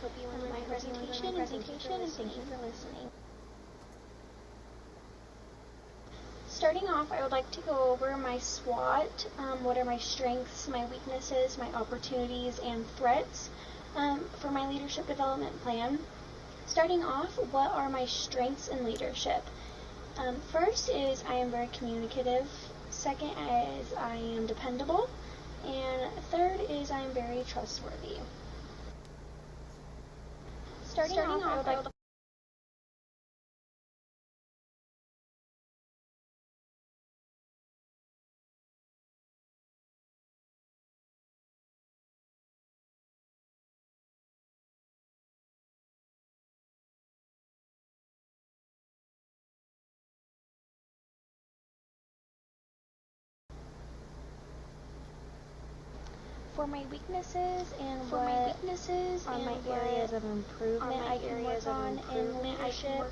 hope you enjoy my presentation, and thank you for listening. Starting off, I would like to go over my SWOT. What are my strengths, my weaknesses, my opportunities, and threats for my leadership development plan. Starting off, what are my strengths in leadership? First is I am very communicative. Second is I am dependable. And third is I am very trustworthy. Starting off, I would like for my weaknesses and what are my areas of improvement I can work on in leadership.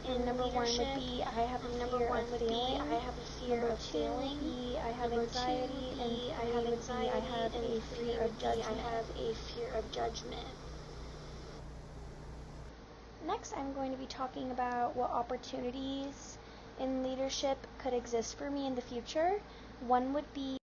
And number one would be I have a fear of failing. I have anxiety, and I have a fear of judgment. Next, I'm going to be talking about what opportunities in leadership could exist for me in the future. One would be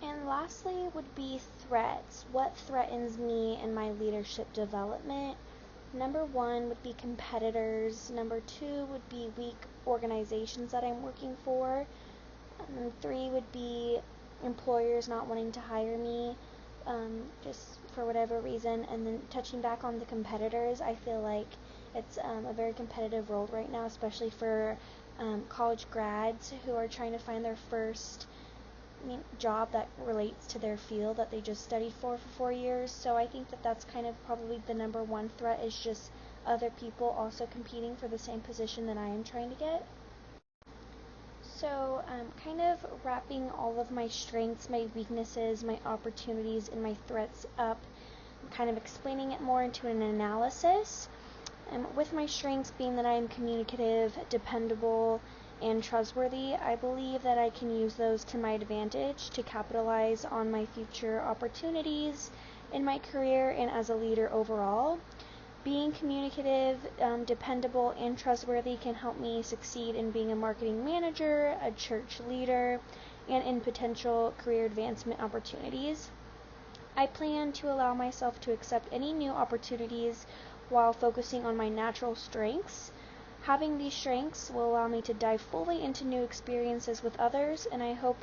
and lastly would be threats. What threatens me in my leadership development? Number one would be competitors. Number two would be weak organizations that I'm working for. Three would be employers not wanting to hire me just for whatever reason. And then touching back on the competitors, I feel like it's a very competitive world right now, especially for college grads who are trying to find their first job that relates to their field that they just studied for 4 years. So I think that that's kind of probably the number one threat, is just other people also competing for the same position that I am trying to get. So kind of wrapping all of my strengths, my weaknesses, my opportunities, and my threats up, kind of explaining it more into an analysis. With my strengths being that I am communicative, dependable, and trustworthy, I believe that I can use those to my advantage to capitalize on my future opportunities in my career and as a leader overall. Being communicative, dependable, and trustworthy can help me succeed in being a marketing manager, a church leader, and in potential career advancement opportunities. I plan to allow myself to accept any new opportunities while focusing on my natural strengths. Having these strengths will allow me to dive fully into new experiences with others, and I hope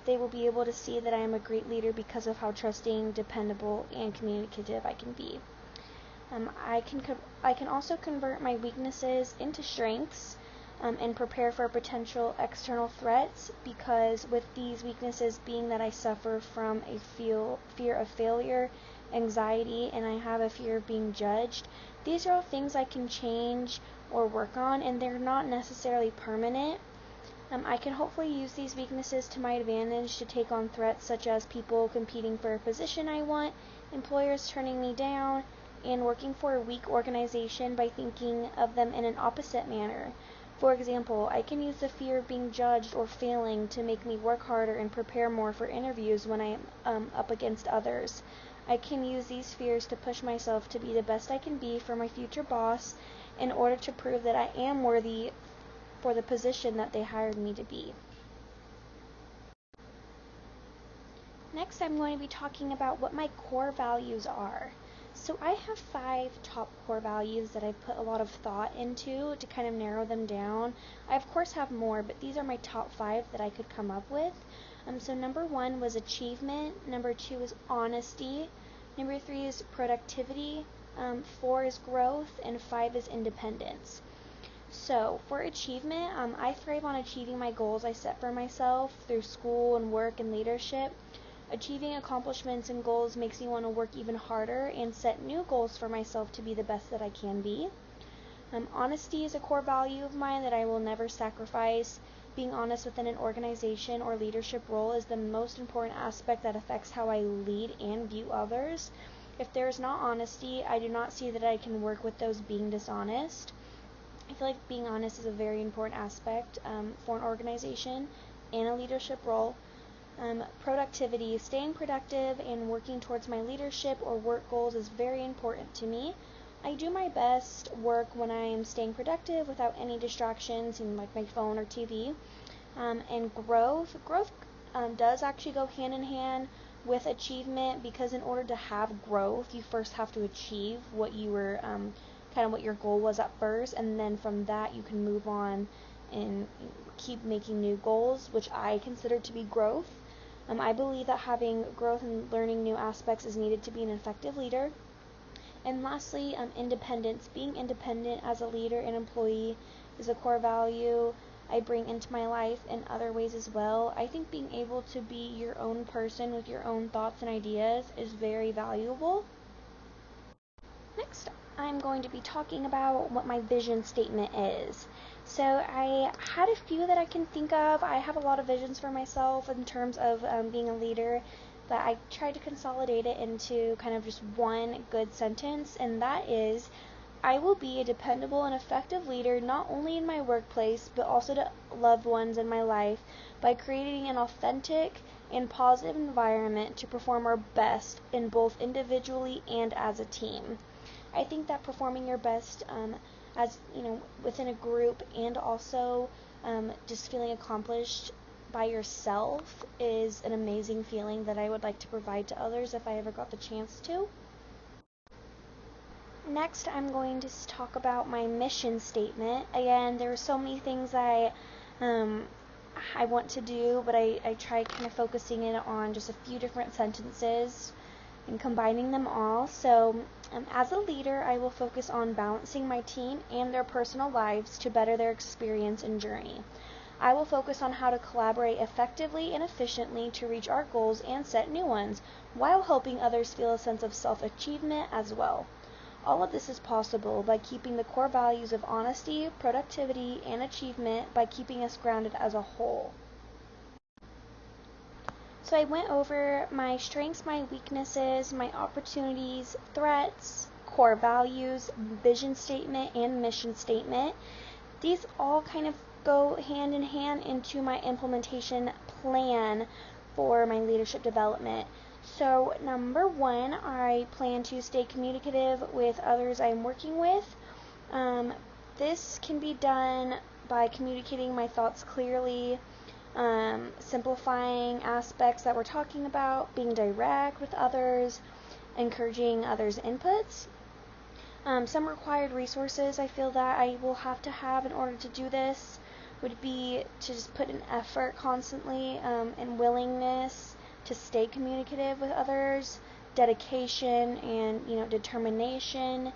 they will be able to see that I am a great leader because of how trusting, dependable, and communicative I can be. I can also convert my weaknesses into strengths and prepare for potential external threats, because with these weaknesses being that I suffer from a fear of failure, anxiety, and I have a fear of being judged, these are all things I can change or work on, and they're not necessarily permanent. I can hopefully use these weaknesses to my advantage to take on threats such as people competing for a position I want, employers turning me down, and working for a weak organization by thinking of them in an opposite manner. For example, I can use the fear of being judged or failing to make me work harder and prepare more for interviews when I am up against others. I can use these fears to push myself to be the best I can be for my future boss in order to prove that I am worthy for the position that they hired me to be. Next, I'm going to be talking about what my core values are. So I have 5 top core values that I've put a lot of thought into to kind of narrow them down. I of course have more, but these are my top 5 that I could come up with. So number 1 was achievement, number 2 is honesty, number 3 is productivity, 4 is growth, and 5 is independence. So for achievement, I thrive on achieving my goals I set for myself through school and work and leadership. Achieving accomplishments and goals makes me want to work even harder and set new goals for myself to be the best that I can be. Honesty is a core value of mine that I will never sacrifice. being honest within an organization or leadership role is the most important aspect that affects how I lead and view others. If there is not honesty, I do not see that I can work with those being dishonest. I feel like being honest is a very important aspect for an organization and a leadership role. Productivity, staying productive and working towards my leadership or work goals is very important to me. I do my best work when I am staying productive without any distractions, like my phone or TV. And growth does actually go hand in hand with achievement, because in order to have growth, you first have to achieve what you were what your goal was at first, and then from that you can move on and keep making new goals, which I consider to be growth. I believe that having growth and learning new aspects is needed to be an effective leader. And lastly, independence. Being independent as a leader and employee is a core value I bring into my life in other ways as well. I think being able to be your own person with your own thoughts and ideas is very valuable. Next, I'm going to be talking about what my vision statement is. So I had a few that I can think of. I have a lot of visions for myself in terms of being a leader, but I tried to consolidate it into kind of just one good sentence, and that is, I will be a dependable and effective leader not only in my workplace, but also to loved ones in my life by creating an authentic and positive environment to perform our best in both individually and as a team. I think that performing your best as within a group, and also just feeling accomplished by yourself, is an amazing feeling that I would like to provide to others if I ever got the chance to. Next, I'm going to talk about my mission statement. Again, there are so many things I want to do, but I try kind of focusing in on just a few different sentences and combining them all. So, as a leader, I will focus on balancing my team and their personal lives to better their experience and journey. I will focus on how to collaborate effectively and efficiently to reach our goals and set new ones, while helping others feel a sense of self-achievement as well. All of this is possible by keeping the core values of honesty, productivity, and achievement by keeping us grounded as a whole. So I went over my strengths, my weaknesses, my opportunities, threats, core values, vision statement, and mission statement. These all kind of go hand in hand into my implementation plan for my leadership development. So number one, I plan to stay communicative with others I'm working with. This can be done by communicating my thoughts clearly, simplifying aspects that we're talking about, being direct with others, encouraging others' inputs. Some required resources I feel that I will have to have in order to do this would be to just put an effort constantly, and willingness to stay communicative with others, dedication and determination,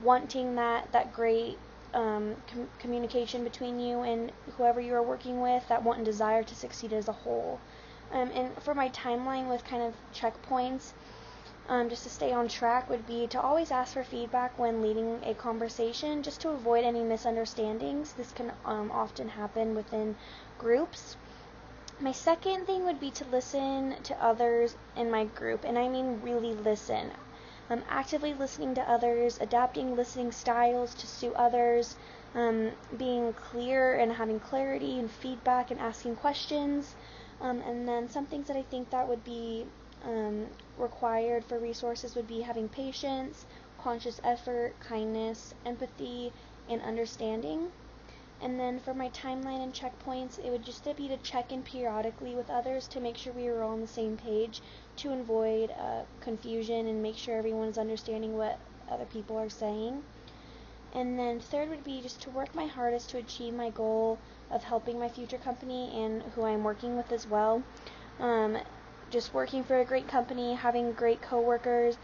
wanting that great communication between you and whoever you are working with, that want and desire to succeed as a whole. And for my timeline with kind of checkpoints, just to stay on track, would be to always ask for feedback when leading a conversation, just to avoid any misunderstandings. This can often happen within groups. My second thing would be to listen to others in my group, and I mean really listen. Actively listening to others, adapting listening styles to suit others, being clear and having clarity and feedback and asking questions. And then some things that I think that would be required for resources would be having patience, conscious effort, kindness, empathy, and understanding. And then for my timeline and checkpoints, it would just be to check in periodically with others to make sure we were all on the same page, to avoid confusion and make sure everyone is understanding what other people are saying. And then third would be just to work my hardest to achieve my goal of helping my future company and who I'm working with as well. Just working for a great company, having great coworkers,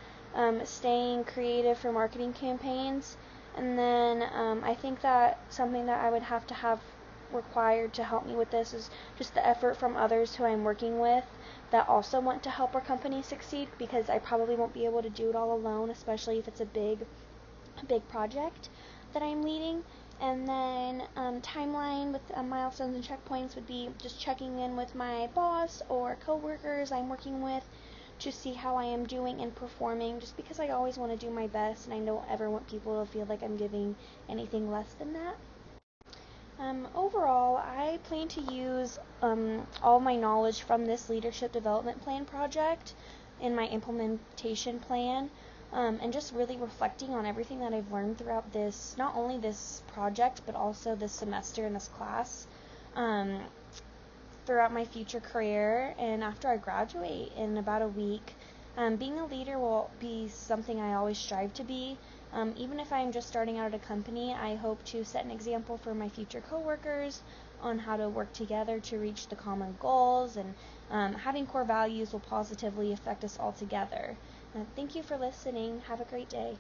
staying creative for marketing campaigns. And then I think that something that I would have to have required to help me with this is just the effort from others who I'm working with that also want to help our company succeed, because I probably won't be able to do it all alone, especially if it's a big project that I'm leading. And then timeline with milestones and checkpoints would be just checking in with my boss or coworkers I'm working with to see how I am doing and performing, just because I always want to do my best and I don't ever want people to feel like I'm giving anything less than that. Overall, I plan to use all my knowledge from this leadership development plan project in my implementation plan, and just really reflecting on everything that I've learned throughout this, not only this project, but also this semester in this class, throughout my future career and after I graduate in about a week. Being a leader will be something I always strive to be. Even if I'm just starting out at a company, I hope to set an example for my future coworkers on how to work together to reach the common goals, and having core values will positively affect us all together. Thank you for listening. Have a great day.